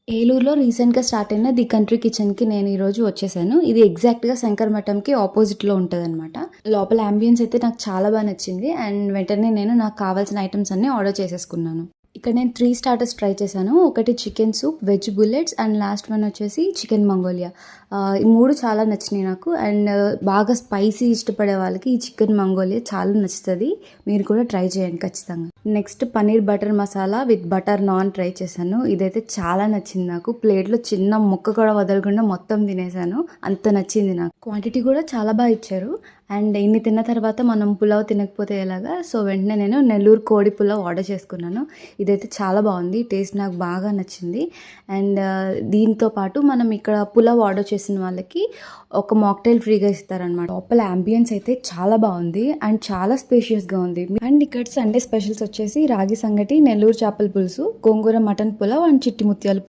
ఏలూరులో రీసెంట్‌గా స్టార్ట్ అయిన 'ది కంట్రీ కిచెన్‌కి' నేను ఈరోజు వచ్చేసాను. ఇది ఎగ్జాక్ట్‌గా శంకర్ మఠంకి ఆపోజిట్‌లో ఉంటదనమాట. లోపల యాంబియన్స్ అయితే నాకు చాలా నచ్చింది. అండ్ వెంటనే నేను నాకు కావాల్సిన ఐటెమ్స్ అన్నీ ఆర్డర్ చేసేసుకున్నాను. ఇక్కడ నేను 3 స్టార్టర్స్ ట్రై చేశాను. ఒకటి chicken soup, veg bullets and last one వచ్చేసి చికెన్ మంగోలియా. ఈ 3 చాలా నచ్చినాయి నాకు. అండ్ బాగా స్పైసీ ఇష్టపడే వాళ్ళకి ఈ చికెన్ మంగోలియా చాలా నచ్చుతది. మీరు కూడా ట్రై చేయండి ఖచ్చితంగా. Next paneer butter masala with butter non try చేశాను. ఇదైతే చాలా నచ్చింది నాకు. ప్లేట్‌లో చిన్న ముక్క కూడా వదలకుండా మొత్తం తినేసాను. అంత నచ్చింది నాకు. క్వాంటిటీ కూడా చాలా బాగా ఇచ్చారు. అండ్ ఇన్ని తిన్న తర్వాత మనం పులావ్ తినకపోతే ఎలాగా? సో వెంటనే నేను నెల్లూరు కోడి పులావ్ ఆర్డర్ చేసుకున్నాను. ఇదైతే చాలా బాగుంది. టేస్ట్ నాకు బాగా నచ్చింది. అండ్ దీంతో పాటు మనం ఇక్కడ పులావ్ ఆర్డర్ చేసిన వాళ్ళకి ఒక మాక్టైల్ ఫ్రీగా ఇస్తారనమాట. లోపల యాంబియన్స్ అయితే చాలా బాగుంది అండ్ చాలా స్పేషియస్గా ఉంది. అండ్ ఇక్కడ సండే స్పెషల్స్ వచ్చేసి రాగి సంగటి, నెల్లూరు చేపల పులుసు, గోంగూర మటన్ పులావ్ అండ్ చిట్టి ముత్యాలు